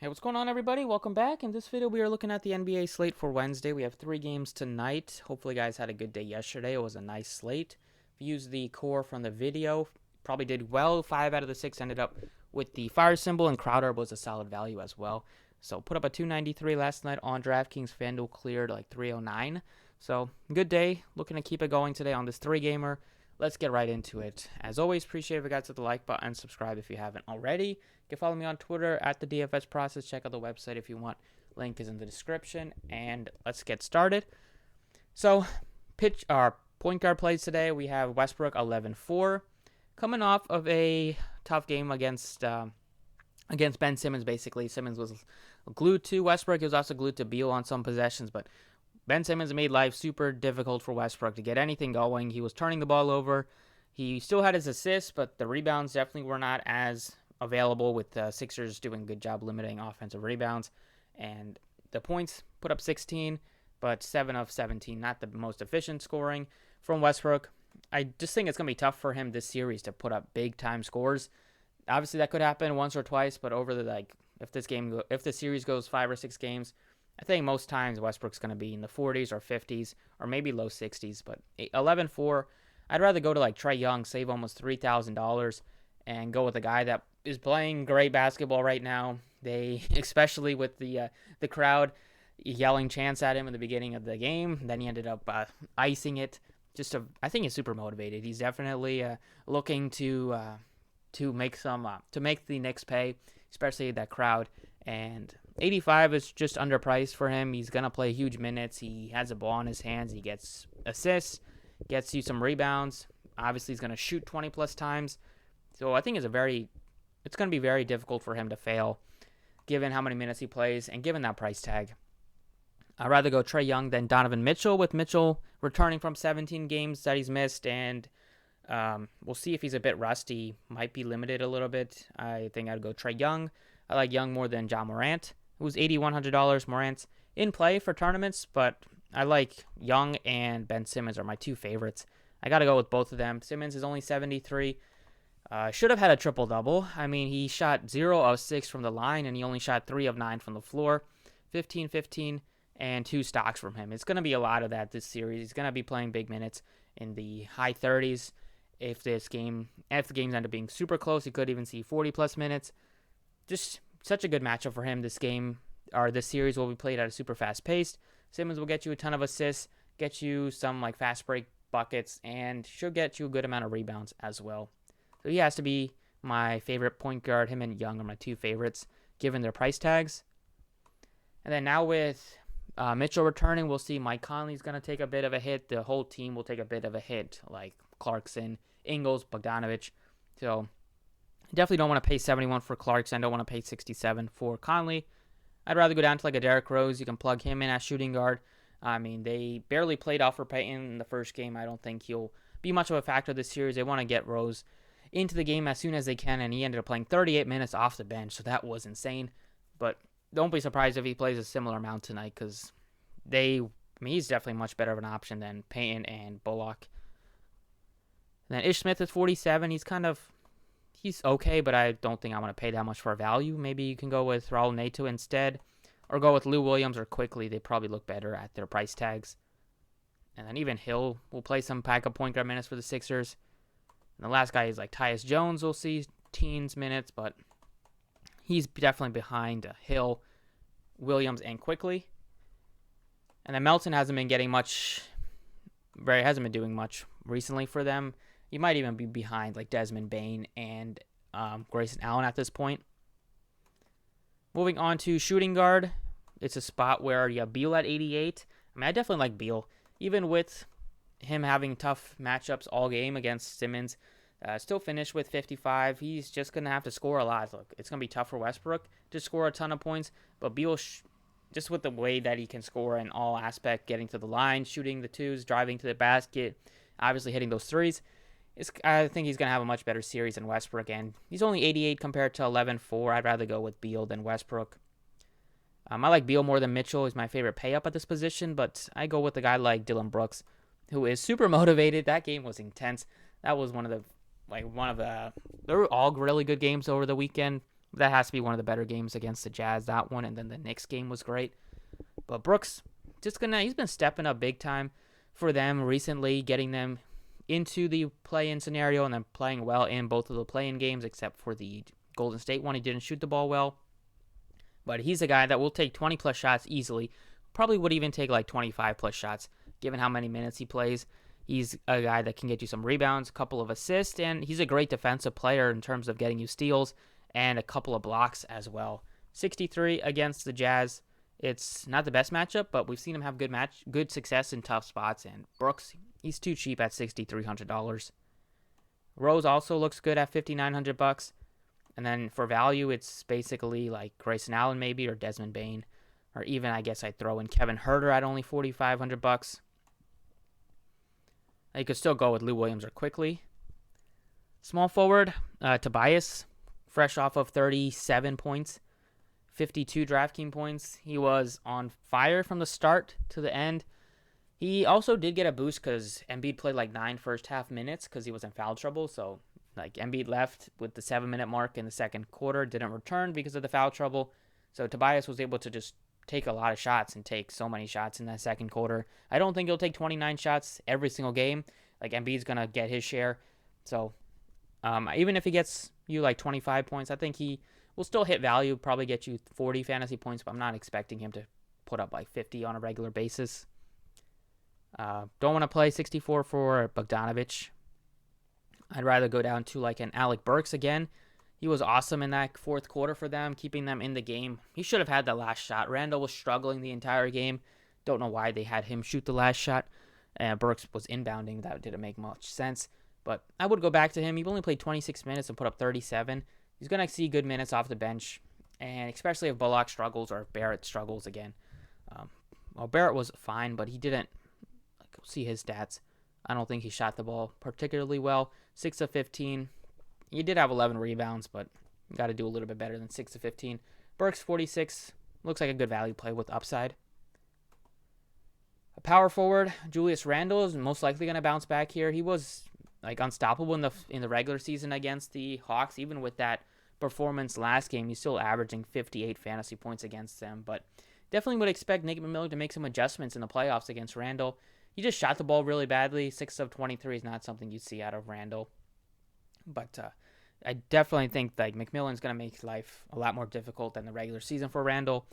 Hey, what's going on, everybody? Welcome back. In this video, we are looking at the NBA slate for Wednesday. We have 3 games tonight. Hopefully, you guys had a good day yesterday. It was a nice slate. If you use the core from the video, probably did well. 5 out of the 6 ended up with the fire symbol, and Crowder was a solid value as well. So, put up a 293 last night on DraftKings Fanduel, cleared like 309. So, good day. Looking to keep it going today on this 3-gamer. Let's get right into it. As always, appreciate if you guys hit the like button, subscribe if you haven't already. You can follow me on Twitter at the DFS Process. Check out the website if you want. Link is in the description. And let's get started. So, pitch our point guard plays today. We have Westbrook 11-4, coming off of a tough game against Ben Simmons. Basically, Simmons was glued to Westbrook. He was also glued to Beal on some possessions, but Ben Simmons made life super difficult for Westbrook to get anything going. He was turning the ball over. He still had his assists, but the rebounds definitely were not as available, with the Sixers doing a good job limiting offensive rebounds. And the points, put up 16, but 7 of 17, not the most efficient scoring from Westbrook. I just think it's going to be tough for him this series to put up big-time scores. Obviously, that could happen once or twice, but over if the series goes 5 or 6 games, I think most times Westbrook's going to be in the 40s or 50s or maybe low 60s. But 11-4, I'd rather go to like Trae Young, save almost $3,000, and go with a guy that is playing great basketball right now. Especially with the crowd yelling chants at him in the beginning of the game. Then he ended up icing it. I think he's super motivated. He's definitely looking to make the Knicks pay, especially that crowd. And 85 is just underpriced for him. He's going to play huge minutes. He has a ball in his hands. He gets assists, gets you some rebounds. Obviously, he's going to shoot 20-plus times. So I think it's going to be very difficult for him to fail, given how many minutes he plays and given that price tag. I'd rather go Trae Young than Donovan Mitchell, with Mitchell returning from 17 games that he's missed, and we'll see if he's a bit rusty. Might be limited a little bit. I think I'd go Trae Young. I like Young more than John Morant, who's $8,100. Morant's in play for tournaments, but I like Young and Ben Simmons are my 2 favorites. I got to go with both of them. Simmons is only 73. Should have had a triple-double. I mean, he shot 0 of 6 from the line, and he only shot 3 of 9 from the floor. 15-15, and 2 stocks from him. It's going to be a lot of that this series. He's going to be playing big minutes in the high 30s. If the games end up being super close, he could even see 40-plus minutes. Just such a good matchup for him. This series will be played at a super fast pace. Simmons will get you a ton of assists, get you some like fast break buckets, and should get you a good amount of rebounds as well. So he has to be my favorite point guard. Him and Young are my 2 favorites, given their price tags. And then now with Mitchell returning, we'll see Mike Conley's going to take a bit of a hit. The whole team will take a bit of a hit, like Clarkson, Ingles, Bogdanovich. So definitely don't want to pay 71 for Clarkson. I don't want to pay 67 for Conley. I'd rather go down to like a Derrick Rose. You can plug him in as shooting guard. I mean, they barely played Alfred Payton in the first game. I don't think he'll be much of a factor this series. They want to get Rose into the game as soon as they can, and he ended up playing 38 minutes off the bench, so that was insane. But don't be surprised if he plays a similar amount tonight, because he's definitely much better of an option than Payton and Bullock. And then Ish Smith is 47. He's okay, but I don't think I want to pay that much for a value. Maybe you can go with Raul Neto instead, or go with Lou Williams or Quickly. They probably look better at their price tags. And then even Hill will play some backup point guard minutes for the Sixers. And the last guy is like Tyus Jones. We'll see teens minutes, but he's definitely behind Hill, Williams, and Quickly. And then Melton hasn't been doing much recently for them. He might even be behind like Desmond Bane and Grayson Allen at this point. Moving on to shooting guard, it's a spot where you have Beal at 88. I mean, I definitely like Beal, even with him having tough matchups all game against Simmons. Still finished with 55. He's just going to have to score a lot. Look, it's going to be tough for Westbrook to score a ton of points, but Beal, just with the way that he can score in all aspects, getting to the line, shooting the 2s, driving to the basket, obviously hitting those 3s, I think he's going to have a much better series than Westbrook, and he's only 88 compared to 11-4. I'd rather go with Beal than Westbrook. I like Beal more than Mitchell. He's my favorite pay-up at this position, but I go with a guy like Dylan Brooks, who is super motivated. That game was intense. That was they were all really good games over the weekend. That has to be one of the better games against the Jazz, that one, and then the Knicks game was great. But Brooks, he's been stepping up big time for them recently, getting them into the play-in scenario and then playing well in both of the play-in games, except for the Golden State one. He didn't shoot the ball well. But he's a guy that will take 20-plus shots easily. Probably would even take like 25-plus shots, given how many minutes he plays. He's a guy that can get you some rebounds, a couple of assists, and he's a great defensive player in terms of getting you steals and a couple of blocks as well. 63 against the Jazz. It's not the best matchup, but we've seen him have good success in tough spots. And Brooks, he's too cheap at $6,300. Rose also looks good at $5,900. And then for value, it's basically like Grayson Allen maybe, or Desmond Bane, or even I guess I'd throw in Kevin Huerter at only $4,500. You could still go with Lou Williams or Quickly. Small forward, Tobias, fresh off of 37 points, 52 DraftKings points. He was on fire from the start to the end. He also did get a boost because Embiid played like 9 first half minutes because he was in foul trouble. So like Embiid left with the 7-minute mark in the second quarter, didn't return because of the foul trouble. So Tobias was able to just take a lot of shots and take so many shots in that second quarter. I don't think he'll take 29 shots every single game. Like Embiid's going to get his share. So even if he gets you like 25 points, I think he will still hit value, probably get you 40 fantasy points, but I'm not expecting him to put up like 50 on a regular basis. Don't want to play 64 for Bogdanovic. I'd rather go down to like an Alec Burks again. He was awesome in that fourth quarter for them, keeping them in the game. He should have had the last shot. Randall was struggling the entire game. Don't know why they had him shoot the last shot. Burks was inbounding. That didn't make much sense. But I would go back to him. He only played 26 minutes and put up 37. He's going to see good minutes off the bench, and especially if Bullock struggles or if Barrett struggles again. Barrett was fine, but he didn't see his stats. I don't think he shot the ball particularly well. 6 of 15. He did have 11 rebounds, but you got to do a little bit better than 6 of 15. Burks, 46. Looks like a good value play with upside. A power forward, Julius Randle, is most likely going to bounce back here. He was like unstoppable in the regular season against the Hawks. Even with that performance last game, he's still averaging 58 fantasy points against them. But definitely would expect Nick McMillan to make some adjustments in the playoffs against Randle. He just shot the ball really badly. 6 of 23 is not something you'd see out of Randle. But I definitely think like McMillan's going to make life a lot more difficult than the regular season for Randle.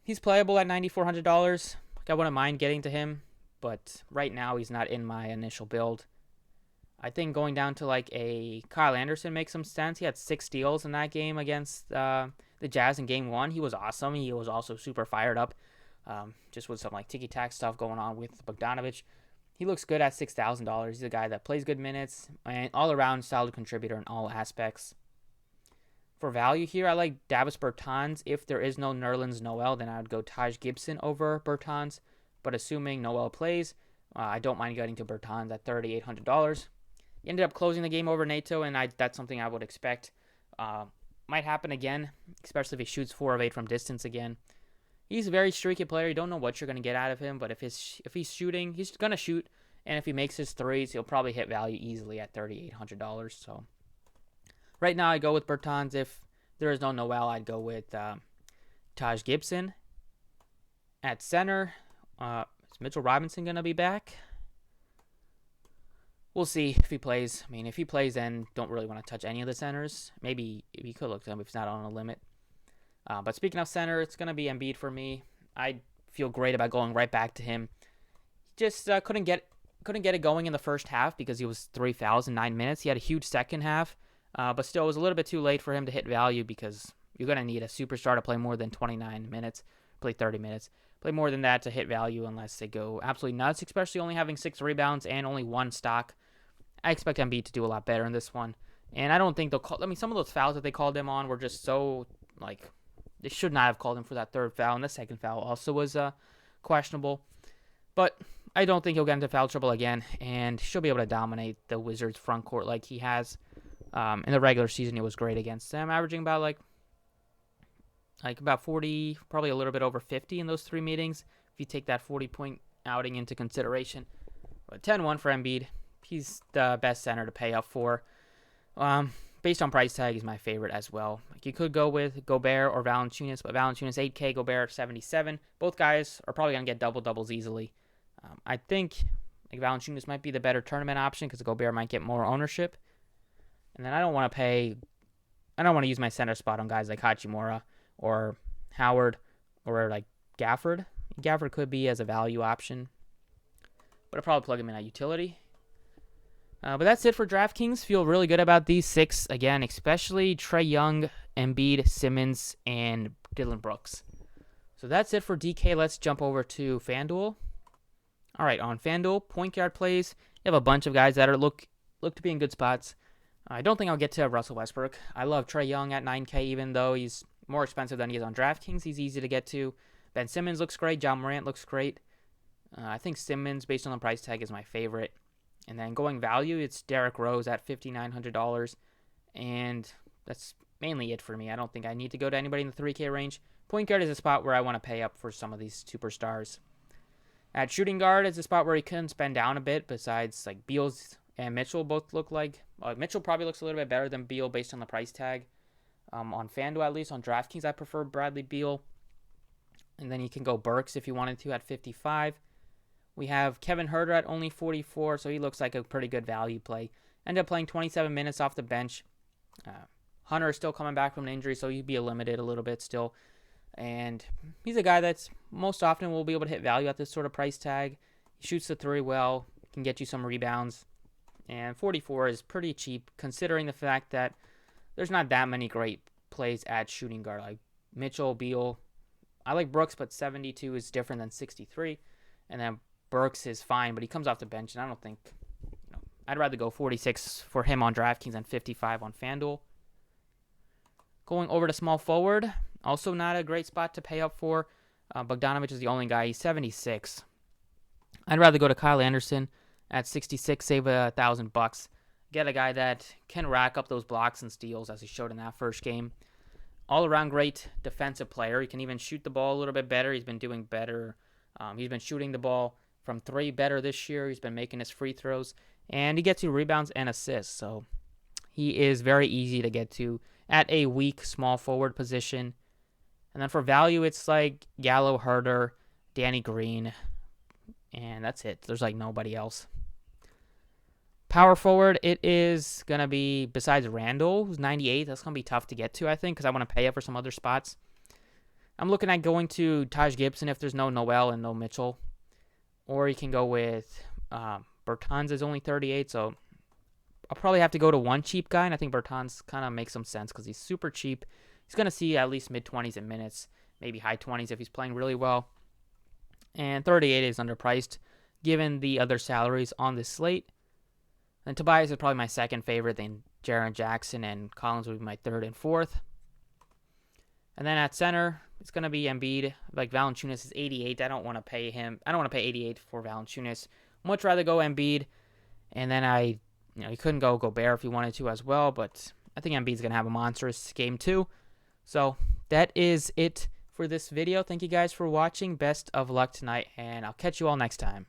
He's playable at $9,400. I wouldn't mind getting to him, but right now he's not in my initial build. I think going down to like a Kyle Anderson makes some sense. He had 6 steals in that game against the Jazz in Game 1. He was awesome. He was also super fired up, just with some like ticky-tack stuff going on with Bogdanovic. He looks good at $6,000. He's a guy that plays good minutes and all-around solid contributor in all aspects. For value here, I like Davis Bertans. If there is no Nerlens Noel, then I would go Taj Gibson over Bertans. But assuming Noel plays, I don't mind getting to Bertans at $3,800. He ended up closing the game over Nato, and that's something I would expect. Might happen again, especially if he shoots 4 of 8 from distance again. He's a very streaky player. You don't know what you're going to get out of him, but if he's shooting, he's going to shoot. And if he makes his threes, he'll probably hit value easily at $3,800. So right now, I go with Bertans. If there is no Noel, I'd go with Taj Gibson. At center, is Mitchell Robinson going to be back? We'll see if he plays. I mean, if he plays, then don't really want to touch any of the centers. Maybe you could look to him if he's not on a limit. But speaking of center, it's going to be Embiid for me. I feel great about going right back to him. He just couldn't get it going in the first half because he was 3 fouls in 9 minutes. He had a huge second half, but still it was a little bit too late for him to hit value because you're going to need a superstar to play more than 29 minutes, play 30 minutes. Play more than that to hit value unless they go absolutely nuts, especially only having 6 rebounds and only 1 stock. I expect Embiid to do a lot better in this one. And I don't think they'll call... I mean, some of those fouls that they called him on were just so, like... They should not have called him for that third foul, and the second foul also was questionable. But I don't think he'll get into foul trouble again, and he'll be able to dominate the Wizards' front court like he has. In the regular season, he was great against them, averaging about like about 40, probably a little bit over 50 in those 3 meetings, if you take that 40-point outing into consideration. But 10-1 for Embiid. He's the best center to pay up for. based on price tag, is my favorite as well. Like you could go with Gobert or Valanciunas, but Valanciunas 8K, Gobert 77. Both guys are probably going to get doubles easily. I think like Valanciunas might be the better tournament option because Gobert might get more ownership. And then I don't want to use my center spot on guys like Hachimura or Howard or like Gafford. Gafford could be as a value option, but I'll probably plug him in at utility. But that's it for DraftKings. Feel really good about these 6 again, especially Trae Young, Embiid, Simmons, and Dillon Brooks. So that's it for DK. Let's jump over to FanDuel. All right, on FanDuel, point guard plays. You have a bunch of guys that look to be in good spots. I don't think I'll get to Russell Westbrook. I love Trae Young at 9K, even though he's more expensive than he is on DraftKings. He's easy to get to. Ben Simmons looks great. John Morant looks great. I think Simmons, based on the price tag, is my favorite. And then going value, it's Derrick Rose at $5,900. And that's mainly it for me. I don't think I need to go to anybody in the 3K range. Point guard is a spot where I want to pay up for some of these superstars. At shooting guard, it's a spot where he can spend down a bit, besides like Beals and Mitchell both look like. Mitchell probably looks a little bit better than Beal based on the price tag. On FanDuel, at least. On DraftKings, I prefer Bradley Beal. And then you can go Burks if you wanted to at 55. We have Kevin Huerter at only 44, so he looks like a pretty good value play. Ended up playing 27 minutes off the bench. Hunter is still coming back from an injury, so he'd be limited a little bit still. And he's a guy that's most often will be able to hit value at this sort of price tag. He shoots the 3 well, can get you some rebounds. And 44 is pretty cheap, considering the fact that there's not that many great plays at shooting guard, like Mitchell, Beal. I like Brooks, but 72 is different than 63. And then Burks is fine, but he comes off the bench, and I don't think, I'd rather go 46 for him on DraftKings and 55 on FanDuel. Going over to small forward, also not a great spot to pay up for. Bogdanovich is the only guy. He's 76. I'd rather go to Kyle Anderson at 66, save $1,000. Get a guy that can rack up those blocks and steals, as he showed in that first game. All-around great defensive player. He can even shoot the ball a little bit better. He's been doing better. He's been shooting the ball from 3 better this year. He's been making his free throws. And he gets you rebounds and assists. So he is very easy to get to at a weak small forward position. And then for value, it's like Gallo, Huerter, Danny Green. And that's it. There's like nobody else. Power forward, it is going to be, besides Randall, who's 98, that's going to be tough to get to, I think, because I want to pay up for some other spots. I'm looking at going to Taj Gibson if there's no Noel and no Mitchell. Or you can go with Bertans is only 38, so I'll probably have to go to one cheap guy, and I think Bertans kind of makes some sense because he's super cheap. He's going to see at least mid-20s in minutes, maybe high 20s if he's playing really well. And 38 is underpriced given the other salaries on this slate. And Tobias is probably my second favorite, then Jaren Jackson and Collins would be my third and fourth. And then at center, it's going to be Embiid. Like Valanciunas is 88. I don't want to pay him. I don't want to pay 88 for Valanciunas. Much rather go Embiid. And then you couldn't go Gobert if you wanted to as well, but I think Embiid's going to have a monstrous game too. So that is it for this video. Thank you guys for watching. Best of luck tonight, and I'll catch you all next time.